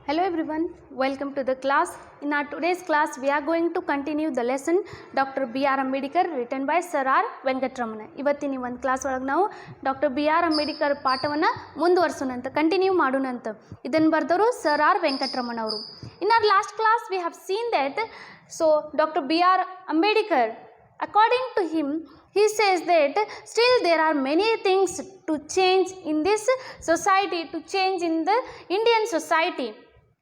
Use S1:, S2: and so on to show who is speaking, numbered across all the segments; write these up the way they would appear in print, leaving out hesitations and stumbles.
S1: Hello everyone, welcome to the class. In our today's class, we are going to continue the lesson Dr. B.R. Ambedkar written by Sir R. Venkatramana. ಇವತ್ತಿನ ಒಂದು class ಒಳಗೆ ನಾವು doctor B R Ambedkar ಪಾಠವನ್ನು ಮುಂದುವರಿಸೋಣಂತ continue ಮಾಡೋಣಂತ. ಇದನ್ನು ಬರೆದವರು sir R Venkataramana ಅವರು. In our last class, we have seen that Dr. B.R. Ambedkar, according to him, he says that still there are many things to change in this society, to change in the Indian society.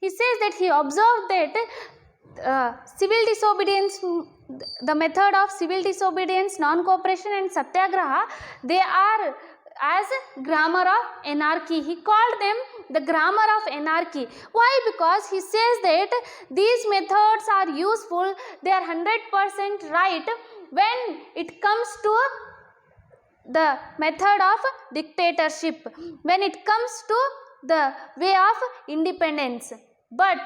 S1: He says that he observed that civil disobedience, the method of civil disobedience, non-cooperation and satyagraha, they are as grammar of anarchy. He called them the grammar of anarchy. Why? Because he says that these methods are useful, they are 100% right when it comes to the method of dictatorship, when it comes to the way of independence. But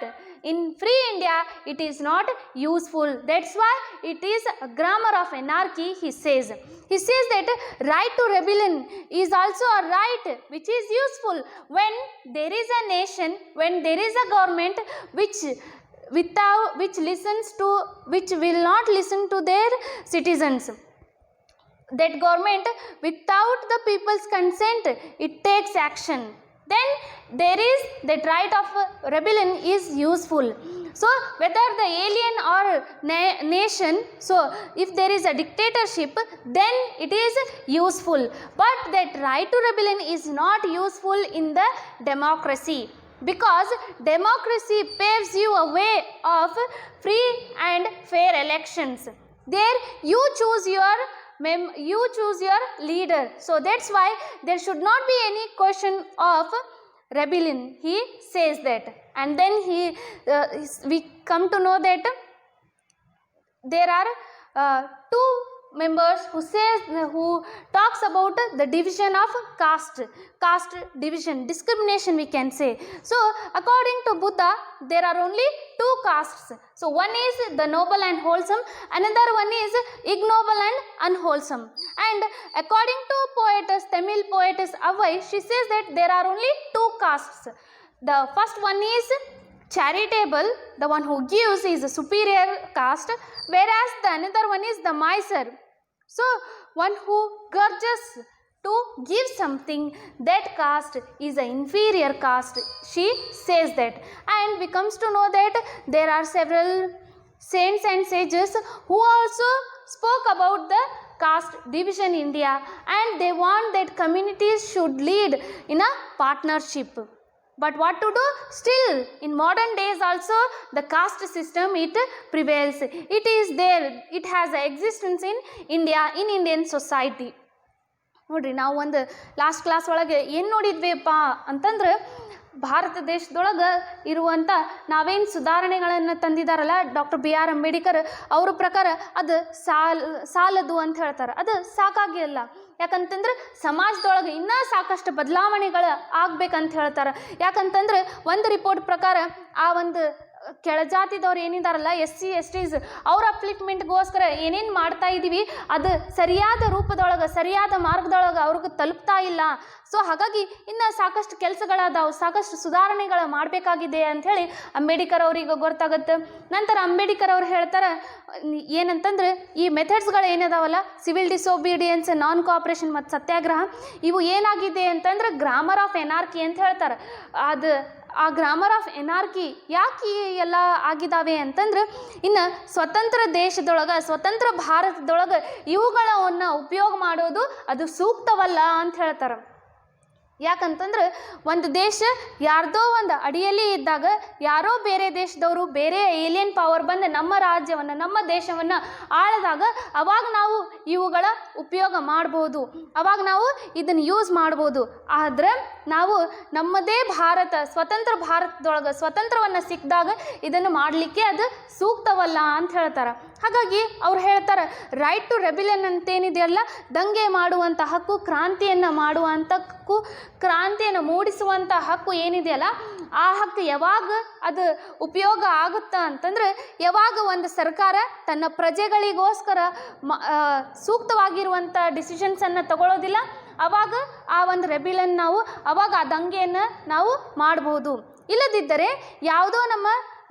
S1: in free India, it is not useful. That's why it is a grammar of anarchy, he says. He says that right to rebellion is also a right which is useful when there is a nation, when there is a government which will not listen to their citizens. That government, without the people's consent, it takes action. Then there is that right of rebellion is useful. So whether the alien or nation, so if there is a dictatorship, then it is useful. But that right to rebellion is not useful in the democracy, because democracy paves you a way of free and fair elections. There you choose your leader. So that's why there should not be any question of rebellion, he says that. And then we come to know that there are two members who talks about the division of caste division, discrimination we can say. So according to Buddha, there are only two castes. So one is the noble and wholesome, another one is ignoble and unwholesome. And according to Tamil poetess Avai, she says that there are only two castes. The first one is charitable, the one who gives is a superior caste, whereas the another one is the miser. So one who grudges to give something, that caste is an inferior caste, she says that. And we comes to know that there are several saints and sages who also spoke about the caste division in India, and they want that communities should lead in a partnership. But what to do? Still in modern days also the caste system, it prevails. It is there, it has existence in India, in Indian society. ನೋಡ್ರಿ, ನಾವು ಒಂದು last class ಒಳಗೆ ಏನು ನೋಡಿದ್ವಿಪ್ಪ ಅಂತಂದ್ರೆ, ಭಾರತ ದೇಶದೊಳಗೆ ಇರುವಂಥ ನಾವೇನು ಸುಧಾರಣೆಗಳನ್ನು ತಂದಿದ್ದಾರಲ್ಲ ಡಾಕ್ಟರ್ ಬಿ ಆರ್ ಅಂಬೇಡ್ಕರ್ ಅವ್ರ ಪ್ರಕಾರ, ಅದು ಸಾಲದು ಅಂತ ಹೇಳ್ತಾರೆ. ಅದು ಸಾಕಾಗಿಲ್ಲ. ಯಾಕಂತಂದ್ರೆ ಸಮಾಜದೊಳಗೆ ಇನ್ನೂ ಸಾಕಷ್ಟು ಬದಲಾವಣೆಗಳು ಆಗ್ಬೇಕಂತ ಹೇಳ್ತಾರೆ. ಯಾಕಂತಂದ್ರೆ ಒಂದು ರಿಪೋರ್ಟ್ ಪ್ರಕಾರ ಆ ಒಂದು ಕೆಳಜಾತಿದವ್ರು ಏನಿದಾರಲ್ಲ, SC STs, ಅವ್ರ ಅಪ್ಲಿಫ್ಮೆಂಟ್ಗೋಸ್ಕರ ಏನೇನು ಮಾಡ್ತಾ ಇದ್ದೀವಿ ಅದು ಸರಿಯಾದ ರೂಪದೊಳಗೆ, ಸರಿಯಾದ ಮಾರ್ಗದೊಳಗೆ ಅವ್ರಿಗೆ ತಲುಪ್ತಾ ಇಲ್ಲ. ಸೊ ಹಾಗಾಗಿ ಇನ್ನು ಸಾಕಷ್ಟು ಕೆಲಸಗಳಾದವು, ಸಾಕಷ್ಟು ಸುಧಾರಣೆಗಳು ಮಾಡಬೇಕಾಗಿದೆ ಅಂಥೇಳಿ ಅಂಬೇಡ್ಕರ್ ಅವ್ರಿಗೆ ಗೊತ್ತಾಗುತ್ತೆ. ನಂತರ ಅಂಬೇಡ್ಕರ್ ಅವ್ರು ಹೇಳ್ತಾರೆ ಏನಂತಂದ್ರೆ, ಈ ಮೆಥಡ್ಸ್ಗಳು ಏನದಾವಲ್ಲ, ಸಿವಿಲ್ ಡಿಸೋಬಿಡಿಯನ್ಸ್, ನಾನ್ ಕೋಆಪ್ರೇಷನ್ ಮತ್ತು ಸತ್ಯಾಗ್ರಹ, ಇವು ಏನಾಗಿದೆ ಅಂತಂದ್ರೆ ಗ್ರಾಮರ್ ಆಫ್ ಎನಾರ್ಕಿ ಅಂತ ಹೇಳ್ತಾರೆ. ಅದು ಆ ಗ್ರಾಮರ್ ಆಫ್ ಎನಾರ್ಕಿ ಯಾಕೆ ಎಲ್ಲ ಆಗಿದ್ದಾವೆ ಅಂತಂದ್ರೆ, ಇನ್ನು ಸ್ವತಂತ್ರ ದೇಶದೊಳಗೆ, ಸ್ವತಂತ್ರ ಭಾರತದೊಳಗೆ ಇವುಗಳನ್ನು ಉಪಯೋಗ ಮಾಡೋದು ಅದು ಸೂಕ್ತವಲ್ಲ ಅಂತ ಹೇಳ್ತಾರೆ. ಯಾಕಂತಂದ್ರೆ ಒಂದು ದೇಶ ಯಾರ್ದೋ ಒಂದು ಅಡಿಯಲ್ಲಿ ಇದ್ದಾಗ, ಯಾರೋ ಬೇರೆ ದೇಶದವರು, ಬೇರೆ ಏಲಿಯನ್ ಪವರ್ ಬಂದು ನಮ್ಮ ರಾಜ್ಯವನ್ನು, ನಮ್ಮ ದೇಶವನ್ನು ಆಳಿದಾಗ ಅವಾಗ ನಾವು ಇವುಗಳ ಉಪಯೋಗ ಮಾಡ್ಬೋದು, ಅವಾಗ ನಾವು ಇದನ್ನು ಯೂಸ್ ಮಾಡ್ಬೋದು. ಆದರೆ ನಾವು ನಮ್ಮದೇ ಭಾರತ, ಸ್ವತಂತ್ರ ಭಾರತದೊಳಗೆ ಸ್ವತಂತ್ರವನ್ನು ಸಿಕ್ಕಿದಾಗ ಇದನ್ನು ಮಾಡಲಿಕ್ಕೆ ಅದು ಸೂಕ್ತವಲ್ಲ ಅಂತ ಹೇಳ್ತಾರೆ. ಹಾಗಾಗಿ ಅವ್ರು ಹೇಳ್ತಾರೆ, ರೈಟ್ ಟು ರೆಬಿಲಿಯನ್ ಅಂತೇನಿದೆಯಲ್ಲ, ದಂಗೆ ಮಾಡುವಂಥ ಹಕ್ಕು, ಕ್ರಾಂತಿಯನ್ನು ಮಾಡುವಂಥ ಹಕ್ಕು, ಕ್ರಾಂತಿಯನ್ನು ಮೂಡಿಸುವಂಥ ಹಕ್ಕು ಏನಿದೆಯಲ್ಲ, ಆ ಹಕ್ಕು ಯಾವಾಗ ಅದು ಉಪಯೋಗ ಆಗುತ್ತಾ ಅಂತಂದ್ರೆ, ಯಾವಾಗ ಒಂದು ಸರ್ಕಾರ ತನ್ನ ಪ್ರಜೆಗಳಿಗೋಸ್ಕರ ಸೂಕ್ತವಾಗಿರುವಂಥ ಡಿಸಿಷನ್ಸನ್ನು ತಗೊಳ್ಳೋದಿಲ್ಲ, ಅವಾಗ ಆ ಒಂದು ರೆಬಿಲನ್ ನಾವು, ಅವಾಗ ಆ ದಂಗೆಯನ್ನು ನಾವು ಮಾಡ್ಬೋದು. ಇಲ್ಲದಿದ್ದರೆ ಯಾವುದೋ ನಮ್ಮ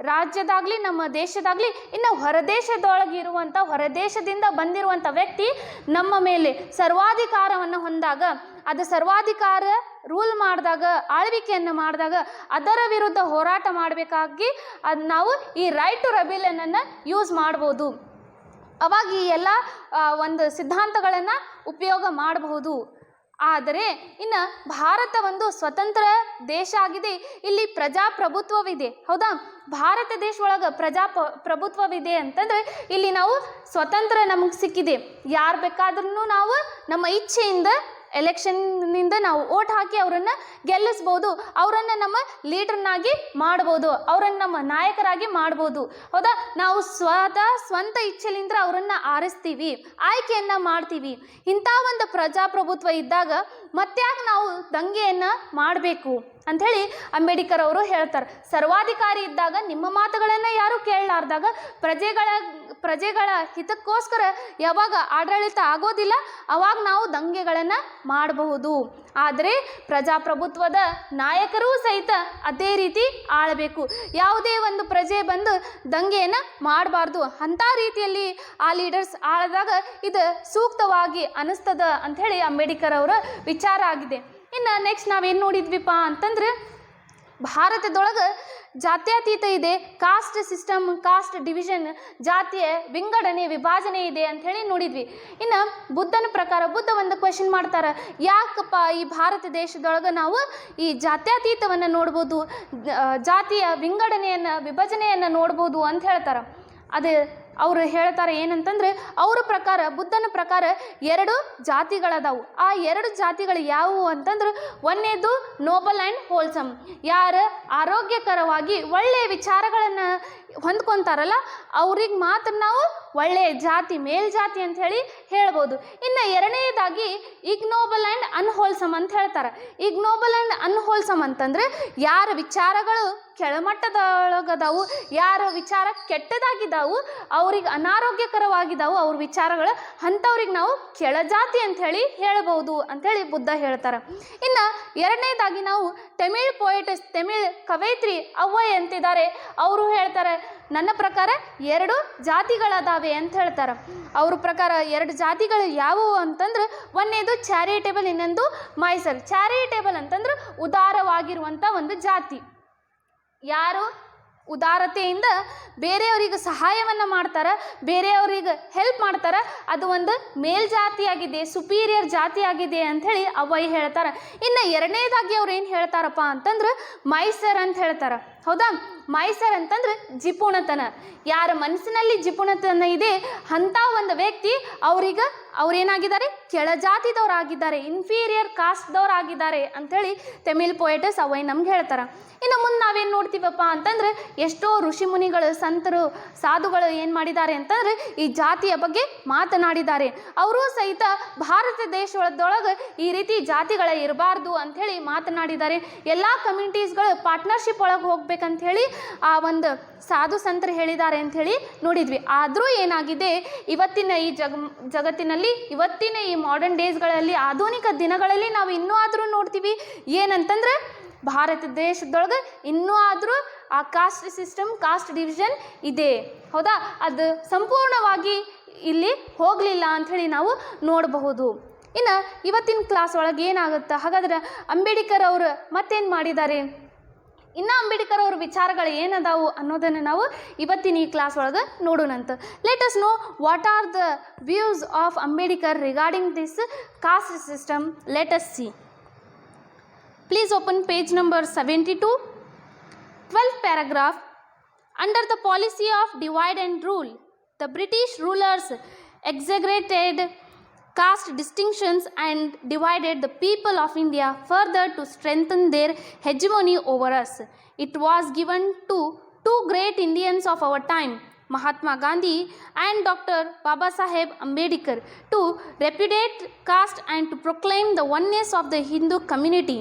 S1: ರಾಜ್ಯದಾಗಲಿ ನಮ್ಮ ದೇಶದಾಗಲಿ ಇನ್ನು ಹೊರದೇಶದೊಳಗಿರುವಂಥ ಹೊರದೇಶದಿಂದ ಬಂದಿರುವಂಥ ವ್ಯಕ್ತಿ ನಮ್ಮ ಮೇಲೆ ಸರ್ವಾಧಿಕಾರವನ್ನು ಹೊಂದಾಗ, ಅದು ಸರ್ವಾಧಿಕಾರ ರೂಲ್ ಮಾಡಿದಾಗ, ಆಳ್ವಿಕೆಯನ್ನು ಮಾಡಿದಾಗ ಅದರ ವಿರುದ್ಧ ಹೋರಾಟ ಮಾಡಬೇಕಾಗಿ ಅದು ನಾವು ಈ ರೈಟ್ ಟು ರೆಬೆಲಿಯನನ್ನು ಯೂಸ್ ಮಾಡ್ಬೋದು. ಅವಾಗ ಈ ಎಲ್ಲ ಒಂದು ಸಿದ್ಧಾಂತಗಳನ್ನು ಉಪಯೋಗ ಮಾಡಬಹುದು. ಆದರೆ ಇನ್ನು ಭಾರತ ಒಂದು ಸ್ವತಂತ್ರ ದೇಶ ಆಗಿದೆ, ಇಲ್ಲಿ ಪ್ರಜಾಪ್ರಭುತ್ವವಿದೆ. ಹೌದಾ? ಭಾರತ ದೇಶ ಒಳಗೆ ಪ್ರಭುತ್ವವಿದೆ ಅಂತಂದರೆ ಇಲ್ಲಿ ನಾವು ಸ್ವತಂತ್ರ ನಮಗೆ ಸಿಕ್ಕಿದೆ. ಯಾರು ಬೇಕಾದ್ರೂ ನಾವು ನಮ್ಮ ಇಚ್ಛೆಯಿಂದ ಎಲೆಕ್ಷನ್ನಿಂದ ನಾವು ಓಟ್ ಹಾಕಿ ಅವರನ್ನು ಗೆಲ್ಲಿಸ್ಬೋದು, ಅವರನ್ನು ನಮ್ಮ ಲೀಡರ್ನಾಗಿ ಮಾಡ್ಬೋದು, ಅವರನ್ನು ನಮ್ಮ ನಾಯಕರಾಗಿ ಮಾಡ್ಬೋದು. ಹೌದಾ? ನಾವು ಸ್ವಂತ ಇಚ್ಛೆಲಿಂದ ಅವರನ್ನು ಆರಿಸ್ತೀವಿ, ಆಯ್ಕೆಯನ್ನು ಮಾಡ್ತೀವಿ. ಇಂಥ ಒಂದು ಪ್ರಜಾಪ್ರಭುತ್ವ ಇದ್ದಾಗ ಮತ್ತ್ಯಾಕೆ ನಾವು ದಂಗೆಯನ್ನು ಮಾಡಬೇಕು ಅಂಥೇಳಿ ಅಂಬೇಡ್ಕರ್ ಅವರು ಹೇಳ್ತಾರೆ. ಸರ್ವಾಧಿಕಾರಿ ಇದ್ದಾಗ ನಿಮ್ಮ ಮಾತುಗಳನ್ನು ಯಾರು ಕೇಳಲಾರ್ದಾಗ ಪ್ರಜೆಗಳ ಹಿತಕ್ಕೋಸ್ಕರ ಯಾವಾಗ ಆಡಳಿತ ಆಗೋದಿಲ್ಲ ಅವಾಗ ನಾವು ದಂಗೆಗಳನ್ನು ಮಾಡಬಹುದು. ಆದರೆ ಪ್ರಜಾಪ್ರಭುತ್ವದ ನಾಯಕರೂ ಸಹಿತ ಅದೇ ರೀತಿ ಆಳಬೇಕು. ಯಾವುದೇ ಒಂದು ಪ್ರಜೆ ಬಂದು ದಂಗೆಯನ್ನು ಮಾಡಬಾರ್ದು. ಅಂಥ ರೀತಿಯಲ್ಲಿ ಆ ಲೀಡರ್ಸ್ ಆಳಿದಾಗ ಇದು ಸೂಕ್ತವಾಗಿ ಅನಿಸ್ತದ ಅಂಥೇಳಿ ಅಂಬೇಡ್ಕರ್ ಅವರ ವಿಚಾರ ಆಗಿದೆ. ಇನ್ನು ನೆಕ್ಸ್ಟ್ ನಾವೇನು ನೋಡಿದ್ವಿಪ್ಪ ಅಂತಂದ್ರೆ ಭಾರತದೊಳಗೆ ಜಾತ್ಯತೀತ ಇದೆ, ಕಾಸ್ಟ್ ಸಿಸ್ಟಮ್, ಕಾಸ್ಟ್ ಡಿವಿಷನ್, ಜಾತಿಯ ವಿಂಗಡಣೆ ವಿಭಾಜನೆ ಇದೆ ಅಂಥೇಳಿ ನೋಡಿದ್ವಿ. ಇನ್ನು ಬುದ್ಧನ ಪ್ರಕಾರ ಬುದ್ಧ ಒಂದು ಕ್ವೆಶನ್ ಮಾಡ್ತಾರೆ, ಯಾಕಪ್ಪ ಈ ಭಾರತ ದೇಶದೊಳಗೆ ನಾವು ಈ ಜಾತ್ಯತೀತವನ್ನು ನೋಡ್ಬೋದು, ಜಾತಿಯ ವಿಭಜನೆಯನ್ನು ನೋಡ್ಬೋದು ಅಂತ ಹೇಳ್ತಾರೆ. ಅದು ಅವರು ಹೇಳ್ತಾರೆ ಏನಂತಂದರೆ, ಅವರ ಪ್ರಕಾರ ಬುದ್ಧನ ಪ್ರಕಾರ 2 ಜಾತಿಗಳದಾವು. ಆ 2 ಜಾತಿಗಳು ಯಾವುವು ಅಂತಂದ್ರೆ, ಒಂದನೇದು ನೋಬಲ್ ಆ್ಯಂಡ್ ಹೋಲ್ಸಮ್, ಯಾರು ಆರೋಗ್ಯಕರವಾಗಿ ಒಳ್ಳೆಯ ವಿಚಾರಗಳನ್ನು ಹೊಂದ್ಕೊತಾರಲ್ಲ ಅವ್ರಿಗೆ ಮಾತ್ರ ನಾವು ಒಳ್ಳೆಯ ಜಾತಿ, ಮೇಲ್ಜಾತಿ ಅಂತ ಹೇಳಿ ಹೇಳ್ಬೋದು. ಇನ್ನು ಎರಡನೇದಾಗಿ ಇಗ್ನೋಬಲ್ ಆ್ಯಂಡ್ ಅನ್ಹೋಲ್ಸಮ್ ಅಂತ ಹೇಳ್ತಾರೆ. ಇಗ್ನೋಬಲ್ ಆ್ಯಂಡ್ ಅನ್ಹೋಲ್ಸಮ್ ಅಂತಂದರೆ ಯಾರ ವಿಚಾರಗಳು ಕೆಳಮಟ್ಟದೊಳಗದಾವು, ಯಾರ ವಿಚಾರ ಕೆಟ್ಟದಾಗಿದ್ದಾವು, ಅವ್ರಿಗೆ ಅನಾರೋಗ್ಯಕರವಾಗಿದ್ದಾವು ಅವ್ರ ವಿಚಾರಗಳು, ಅಂಥವ್ರಿಗೆ ನಾವು ಕೆಳಜಾತಿ ಅಂಥೇಳಿ ಹೇಳ್ಬೋದು ಅಂಥೇಳಿ ಬುದ್ಧ ಹೇಳ್ತಾರೆ. ಇನ್ನು ಎರಡನೇದಾಗಿ ನಾವು ತಮಿಳ್ ಕವಯಿತ್ರಿ ಅವ್ವೈ ಅಂತಿದ್ದಾರೆ. ಅವರು ಹೇಳ್ತಾರೆ, ನನ್ನ ಪ್ರಕಾರ 2 ಜಾತಿಗಳದಾವೆ ಅಂತ ಹೇಳ್ತಾರೆ. ಅವ್ರ ಪ್ರಕಾರ 2 ಜಾತಿಗಳು ಯಾವುವು ಅಂತಂದ್ರೆ, ಒಂದನೇದು ಚಾರಿಟೇಬಲ್, ಇನ್ನೊಂದು ಮೈಸರ್. ಚಾರಿಟೇಬಲ್ ಅಂತಂದ್ರೆ ಉದಾರವಾಗಿರುವಂಥ ಒಂದು ಜಾತಿ, ಯಾರು ಉದಾರತೆಯಿಂದ ಬೇರೆಯವರಿಗೆ ಸಹಾಯವನ್ನು ಮಾಡ್ತಾರೆ, ಬೇರೆಯವರಿಗೆ ಹೆಲ್ಪ್ ಮಾಡ್ತಾರೆ, ಅದು ಒಂದು ಮೇಲ್ಜಾತಿಯಾಗಿದೆ, ಸುಪೀರಿಯರ್ ಜಾತಿಯಾಗಿದೆ ಅಂಥೇಳಿ ಅವ್ವೈ ಹೇಳ್ತಾರೆ. ಇನ್ನು ಎರಡನೇದಾಗಿ ಅವ್ರು ಏನು ಹೇಳ್ತಾರಪ್ಪ ಅಂತಂದ್ರೆ ಮೈಸರ್ ಅಂತ ಹೇಳ್ತಾರೆ. ಹೌದಾ? ಮೈಸರ್ ಅಂತಂದ್ರೆ ಜಿಪುಣತನ, ಯಾರ ಮನಸ್ಸಿನಲ್ಲಿ ಜಿಪುಣತನ ಇದೆ ಅಂಥ ಒಂದು ವ್ಯಕ್ತಿ ಅವ್ರೇನಾಗಿದ್ದಾರೆ, ಕೆಳಜಾತಿದವರಾಗಿದ್ದಾರೆ, ಇನ್ಫೀರಿಯರ್ ಕಾಸ್ಟ್ದವರಾಗಿದ್ದಾರೆ ಅಂಥೇಳಿ ತಮಿಳ್ ಪೊಯೆಟಸ್ ಅವ್ವೈ ನಮ್ಗೆ ಹೇಳ್ತಾರೆ. ಇನ್ನು ಮುಂದೆ ನಾವೇನು ನೋಡ್ತೀವಪ್ಪ ಅಂತಂದ್ರೆ, ಎಷ್ಟೋ ಋಷಿ ಮುನಿಗಳು, ಸಂತರು, ಸಾಧುಗಳು ಏನು ಮಾಡಿದ್ದಾರೆ ಅಂತಂದ್ರೆ ಈ ಜಾತಿಯ ಬಗ್ಗೆ ಮಾತನಾಡಿದ್ದಾರೆ. ಅವರು ಸಹಿತ ಭಾರತ ದೇಶದೊಳಗೆ ಈ ರೀತಿ ಜಾತಿಗಳ ಇರಬಾರ್ದು ಅಂಥೇಳಿ ಮಾತನಾಡಿದ್ದಾರೆ. ಎಲ್ಲ ಕಮ್ಯುನಿಟೀಸ್ಗಳು ಪಾರ್ಟ್ನರ್ಶಿಪ್ ಒಳಗೆ ಹೋಗ್ಬೇಕಂತ ಹೇಳಿ ಆ ಒಂದು ಸಾಧು ಸಂತರು ಹೇಳಿದ್ದಾರೆ ಅಂಥೇಳಿ ನೋಡಿದ್ವಿ. ಆದರೂ ಏನಾಗಿದೆ, ಇವತ್ತಿನ ಈ ಜಗತ್ತಿನಲ್ಲಿ, ಇವತ್ತಿನ ಈ ಮಾಡರ್ನ್ ಡೇಸ್ಗಳಲ್ಲಿ, ಆಧುನಿಕ ದಿನಗಳಲ್ಲಿ ನಾವು ಇನ್ನೂ ಆದರೂ ನೋಡ್ತೀವಿ ಏನಂತಂದ್ರೆ, ಭಾರತ ದೇಶದೊಳಗೆ ಇನ್ನೂ ಆದರೂ ಆ ಕಾಸ್ಟ್ ಸಿಸ್ಟಮ್, ಕಾಸ್ಟ್ ಡಿವಿಷನ್ ಇದೆ. ಹೌದಾ? ಅದು ಸಂಪೂರ್ಣವಾಗಿ ಇಲ್ಲಿ ಹೋಗಲಿಲ್ಲ ಅಂಥೇಳಿ ನಾವು ನೋಡಬಹುದು. ಇನ್ನು ಇವತ್ತಿನ ಕ್ಲಾಸ್ ಒಳಗೆ ಏನಾಗುತ್ತೆ, ಹಾಗಾದ್ರೆ ಅಂಬೇಡ್ಕರ್ ಅವರು ಮತ್ತೇನು ಮಾಡಿದ್ದಾರೆ, ಇನ್ನು ಅಂಬೇಡ್ಕರ್ ಅವ್ರ ವಿಚಾರಗಳು ಏನದಾವು ಅನ್ನೋದನ್ನು ನಾವು ಇವತ್ತಿನ ಈ ಕ್ಲಾಸ್ ಒಳಗೆ ನೋಡೋಣಂತ. Let us know what are the views of Ambedkar regarding this caste system. Let us see. Please open page number 72. 12th paragraph. Under the policy of divide and rule, the British rulers exaggerated caste distinctions and divided the people of India further to strengthen their hegemony over us. It was given to 2 great Indians of our time, Mahatma Gandhi and Dr. Babasaheb Ambedkar, to repudiate caste and to proclaim the oneness of the Hindu community.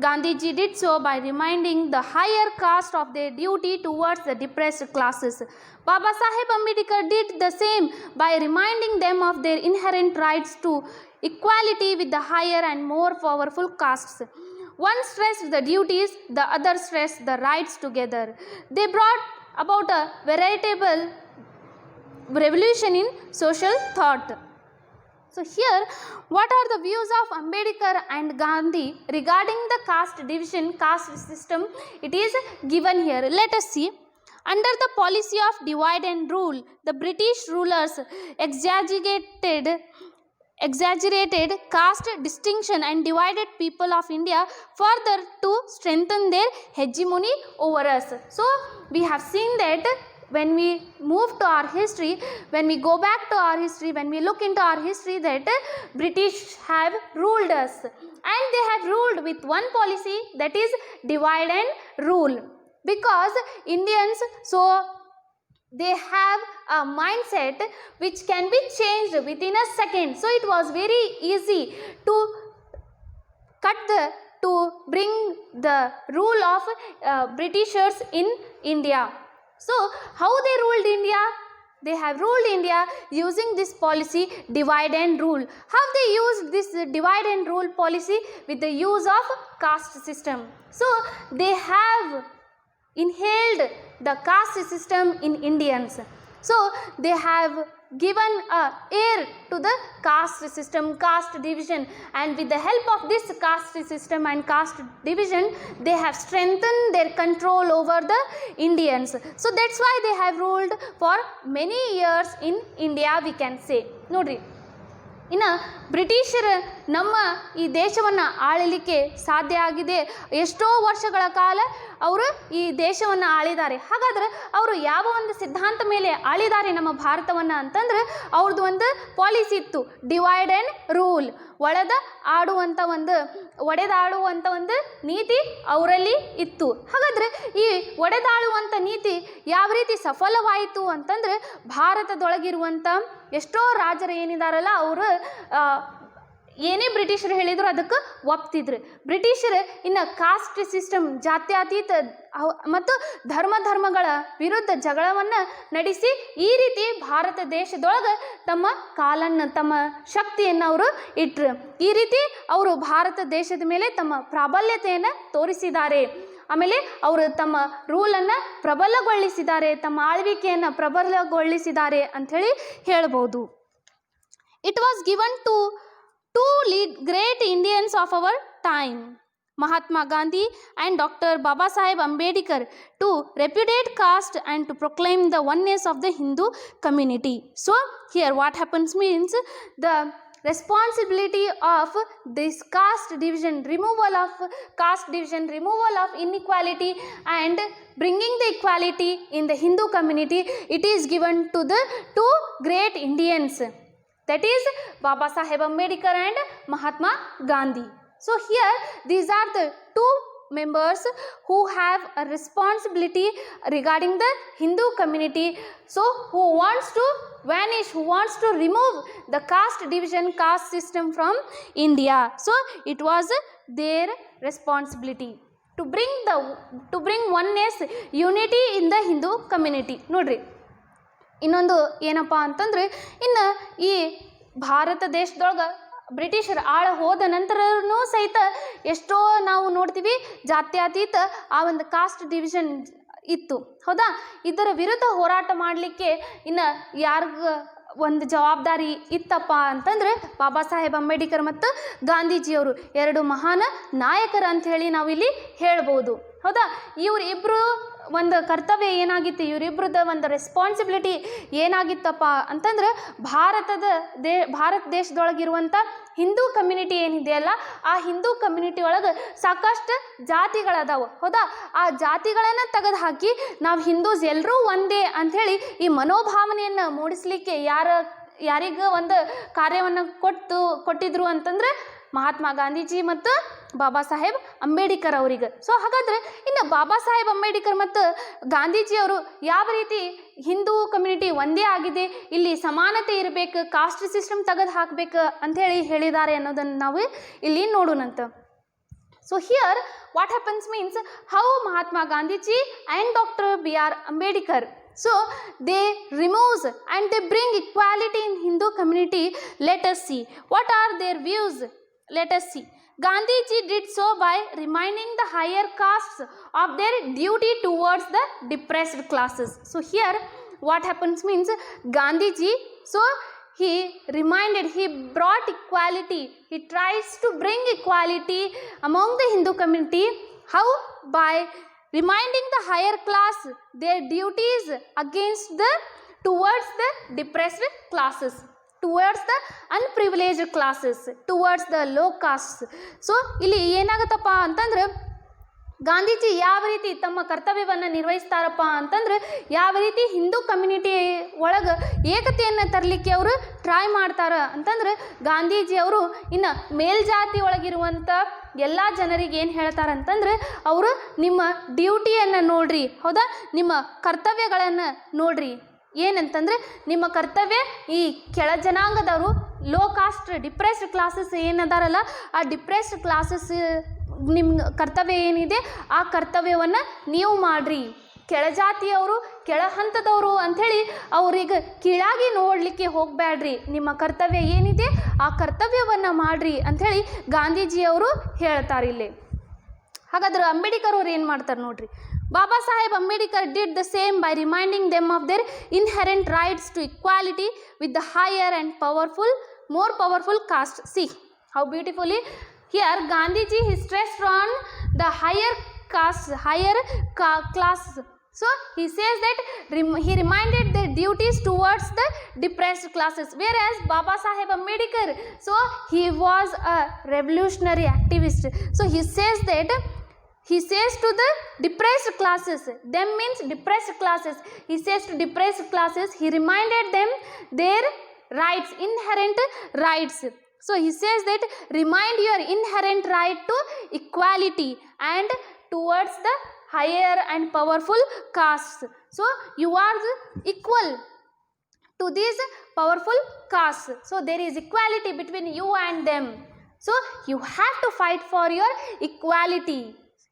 S1: Gandhiji did so by reminding the higher caste of their duty towards the depressed classes. Baba Saheb Ambedkar did the same by reminding them of their inherent rights to equality with the higher and more powerful castes. one stressed the duties, the other stressed the rights together. They brought about a veritable revolution in social thought. So here, what are the views of Ambedkar and Gandhi regarding the caste division, caste system? It is given here. Let us see. Under the policy of divide and rule, the British rulers exaggerated caste distinction and divided people of India further to strengthen their hegemony over us. So we have seen that when we move to our history, when we go back to our history, when we look into our history, that British have ruled us, and they have ruled with one policy, that is divide and rule, because Indians, so they have a mindset which can be changed within a second. So it was very easy to bring the rule of Britishers in India. So how they ruled India? They have ruled India using this policy divide and rule. How they used this divide and rule policy? With the use of caste system. So they have inhaled the caste system in Indians. So they have given a air to the caste system, caste division, and with the help of this caste system and caste division, they have strengthened their control over the Indians. So that's why they have ruled for many years in India, we can say. Nodri, ಇನ್ನು ಬ್ರಿಟಿಷರು ನಮ್ಮ ಈ ದೇಶವನ್ನು ಆಳಲಿಕ್ಕೆ ಸಾಧ್ಯ ಆಗಿದೆ. ಎಷ್ಟೋ ವರ್ಷಗಳ ಕಾಲ ಅವರು ಈ ದೇಶವನ್ನು ಆಳಿದ್ದಾರೆ. ಹಾಗಾದ್ರೆ ಅವರು ಯಾವ ಒಂದು ಸಿದ್ಧಾಂತ ಮೇಲೆ ಆಳಿದ್ದಾರೆ ನಮ್ಮ ಭಾರತವನ್ನು ಅಂತಂದ್ರೆ, ಅವ್ರದ್ದು ಒಂದು ಪಾಲಿಸಿ ಇತ್ತು, ಡಿವೈಡ್ ಆ್ಯಂಡ್ ರೂಲ್. ಒಡೆದಾಡುವಂಥ ಒಂದು ನೀತಿ ಅವರಲ್ಲಿ ಇತ್ತು. ಹಾಗಾದರೆ ಈ ಒಡೆದಾಳುವಂಥ ನೀತಿ ಯಾವ ರೀತಿ ಸಫಲವಾಯಿತು ಅಂತಂದರೆ, ಭಾರತದೊಳಗಿರುವಂಥ ಎಷ್ಟೋ ರಾಜರು ಏನಿದಾರಲ್ಲ, ಅವರು ಏನೇ ಬ್ರಿಟಿಷರು ಹೇಳಿದ್ರು ಅದಕ್ಕೆ ಒಪ್ತಿದ್ರು. ಬ್ರಿಟಿಷರು ಇನ್ನು ಕಾಸ್ಟ್ ಸಿಸ್ಟಮ್, ಜಾತ್ಯತೀತ ಮತ್ತು ಧರ್ಮಗಳ ವಿರುದ್ಧ ಜಗಳವನ್ನು ನಡೆಸಿ ಈ ರೀತಿ ಭಾರತ ದೇಶದೊಳಗೆ ತಮ್ಮ ತಮ್ಮ ಶಕ್ತಿಯನ್ನು ಅವರು ಇಟ್ಟರು. ಈ ರೀತಿ ಅವರು ಭಾರತ ದೇಶದ ಮೇಲೆ ತಮ್ಮ ಪ್ರಾಬಲ್ಯತೆಯನ್ನು ತೋರಿಸಿದ್ದಾರೆ. ಆಮೇಲೆ ಅವರು ತಮ್ಮ ರೂಲನ್ನು ಪ್ರಬಲಗೊಳಿಸಿದ್ದಾರೆ, ತಮ್ಮ ಆಳ್ವಿಕೆಯನ್ನು ಪ್ರಬಲಗೊಳಿಸಿದ್ದಾರೆ ಅಂಥೇಳಿ ಹೇಳ್ಬೋದು. It was given to two great Indians of our time, Mahatma Gandhi and Dr. Baba Saheb Ambedkar, to repudiate caste and to proclaim the oneness of the Hindu community. So here what happens means, the responsibility of this caste division, removal of inequality and bringing the equality in the Hindu community, it is given to the two great Indians, that is Baba Saheb Ambedkar and Mahatma Gandhi. So here these are the two members who have a responsibility regarding the Hindu community. So who wants to vanish, who wants to remove the caste division, caste system from India. So it was their responsibility to bring oneness, unity in the Hindu community. Nodri, ಇನ್ನೊಂದು ಏನಪ್ಪ ಅಂತಂದರೆ, ಇನ್ನು ಈ ಭಾರತ ದೇಶದೊಳಗೆ ಬ್ರಿಟಿಷರು ಹೋದ ನಂತರನೂ ಸಹಿತ ಎಷ್ಟೋ ನಾವು ನೋಡ್ತೀವಿ ಜಾತ್ಯತೀತ ಆ ಒಂದು ಕಾಸ್ಟ್ ಡಿವಿಷನ್ ಇತ್ತು. ಹೌದಾ? ಇದರ ವಿರುದ್ಧ ಹೋರಾಟ ಮಾಡಲಿಕ್ಕೆ ಇನ್ನು ಯಾರಿಗ ಒಂದು ಜವಾಬ್ದಾರಿ ಇತ್ತಪ್ಪ ಅಂತಂದರೆ, ಬಾಬಾ ಸಾಹೇಬ್ ಅಂಬೇಡ್ಕರ್ ಮತ್ತು ಗಾಂಧೀಜಿಯವರು ಎರಡು ಮಹಾನ್ ನಾಯಕರು ಅಂಥೇಳಿ ನಾವಿಲ್ಲಿ ಹೇಳ್ಬೋದು. ಹೌದಾ? ಇವರಿಬ್ಬರು ಒಂದು ಕರ್ತವ್ಯ ಏನಾಗಿತ್ತು, ಇವರಿಬ್ಬರದ ಒಂದು ರೆಸ್ಪಾನ್ಸಿಬಿಲಿಟಿ ಏನಾಗಿತ್ತಪ್ಪ ಅಂತಂದ್ರೆ, ಭಾರತ ದೇಶದೊಳಗಿರುವಂಥ ಹಿಂದೂ ಕಮ್ಯುನಿಟಿ ಏನಿದೆಯಲ್ಲ, ಆ ಹಿಂದೂ ಕಮ್ಯುನಿಟಿ ಒಳಗೆ ಸಾಕಷ್ಟು ಜಾತಿಗಳದಾವು. ಹೌದಾ? ಆ ಜಾತಿಗಳನ್ನು ತೆಗೆದು ಹಾಕಿ ನಾವು ಹಿಂದೂಸ್ ಎಲ್ಲರೂ ಒಂದೇ ಅಂಥೇಳಿ ಈ ಮನೋಭಾವನೆಯನ್ನು ಮೂಡಿಸ್ಲಿಕ್ಕೆ ಯಾರಿಗ ಒಂದು ಕಾರ್ಯವನ್ನು ಕೊಟ್ಟಿದ್ರು ಅಂತಂದ್ರೆ ಮಹಾತ್ಮ ಗಾಂಧೀಜಿ ಮತ್ತು ಬಾಬಾ ಸಾಹೇಬ್ ಅಂಬೇಡ್ಕರ್ ಅವರಿಗೆ. ಸೊ ಹಾಗಾದರೆ ಇನ್ನು ಬಾಬಾ ಸಾಹೇಬ್ ಅಂಬೇಡ್ಕರ್ ಮತ್ತು ಗಾಂಧೀಜಿಯವರು ಯಾವ ರೀತಿ ಹಿಂದೂ ಕಮ್ಯುನಿಟಿ ಒಂದೇ ಆಗಿದೆ, ಇಲ್ಲಿ ಸಮಾನತೆ ಇರಬೇಕು, ಕಾಸ್ಟ್ ಸಿಸ್ಟಮ್ ತೆಗೆದು ಹಾಕಬೇಕು ಅಂಥೇಳಿ ಹೇಳಿದ್ದಾರೆ ಅನ್ನೋದನ್ನು ನಾವು ಇಲ್ಲಿ ನೋಡೋಣಂತ. So here what happens means, how Mahatma Gandhiji and Dr. B.R. Ambedkar, so they remove and they bring equality in Hindu community. Let us see what are their views. Let us see. Gandhiji did so by reminding the higher castes of their duty towards the depressed classes. So here what happens means Gandhiji, so he reminded, he brought equality, he tries to bring equality among the Hindu community. How? By reminding the higher class their duties against the, towards the depressed classes, towards the unprivileged classes, towards the low castes. So ಇಲ್ಲಿ ಏನಾಗುತ್ತಪ್ಪ ಅಂತಂದ್ರೆ ಗಾಂಧೀಜಿ ಯಾವ ರೀತಿ ತಮ್ಮ ಕರ್ತವ್ಯವನ್ನು ನಿರ್ವಹಿಸ್ತಾರಪ್ಪ ಅಂತಂದ್ರೆ ಯಾವ ರೀತಿ Hindu community ಒಳಗೆ ಏಕತೆಯನ್ನು ತರಲಿಕ್ಕೆ ಅವರು ಟ್ರೈ ಮಾಡ್ತಾರ ಅಂತಂದ್ರೆ ಗಾಂಧೀಜಿ ಅವರು ಇನ್ನು ಮೇಲ್ಜಾತಿ ಒಳಗಿರುವಂಥ ಎಲ್ಲ ಜನರಿಗೆ ಏನು ಹೇಳ್ತಾರೆ ಅಂತಂದ್ರೆ ಅವರು ನಿಮ್ಮ ಡ್ಯೂಟಿಯನ್ನು ನೋಡ್ರಿ, ಹೌದಾ, ನಿಮ್ಮ ಕರ್ತವ್ಯಗಳನ್ನು ನೋಡ್ರಿ. ಏನಂತಂದರೆ ನಿಮ್ಮ ಕರ್ತವ್ಯ ಈ ಕೆಳ ಜನಾಂಗದವರು, ಲೋ ಕಾಸ್ಟ್ ಡಿಪ್ರೆಸ್ಡ್ ಕ್ಲಾಸಸ್ ಏನದಾರಲ್ಲ, ಆ ಡಿಪ್ರೆಸ್ಡ್ ಕ್ಲಾಸಸ್ ನಿಮ್ಮ ಕರ್ತವ್ಯ ಏನಿದೆ ಆ ಕರ್ತವ್ಯವನ್ನು ನೀವು ಮಾಡಿರಿ. ಕೆಳಜಾತಿಯವರು, ಕೆಳ ಹಂತದವರು ಅಂಥೇಳಿ ಅವ್ರಿಗೆ ಕೀಳಾಗಿ ನೋಡಲಿಕ್ಕೆ ಹೋಗಬೇಡ್ರಿ, ನಿಮ್ಮ ಕರ್ತವ್ಯ ಏನಿದೆ ಆ ಕರ್ತವ್ಯವನ್ನು ಮಾಡಿರಿ ಅಂಥೇಳಿ ಗಾಂಧೀಜಿಯವರು ಹೇಳ್ತಾರೆ ಇಲ್ಲಿ. ಹಾಗಾದ್ರೆ ಅಂಬೇಡ್ಕರ್ ಅವ್ರು ಏನು ಮಾಡ್ತಾರೆ ನೋಡ್ರಿ. Baba Saheb Ambedkar did the same by reminding them of their inherent rights to equality with the higher and powerful, more powerful caste. See how beautifully here Gandhiji he stressed on the higher caste, higher class. So he says that he reminded their duties towards the depressed classes, whereas Baba Saheb Ambedkar, so he was a revolutionary activist. So he says that he says to the depressed classes, them means depressed classes, he says to depressed classes, he reminded them their rights, inherent rights. So he says that remind your inherent right to equality and towards the higher and powerful castes. So you are equal to these powerful castes. So there is equality between you and them. So you have to fight for your equality.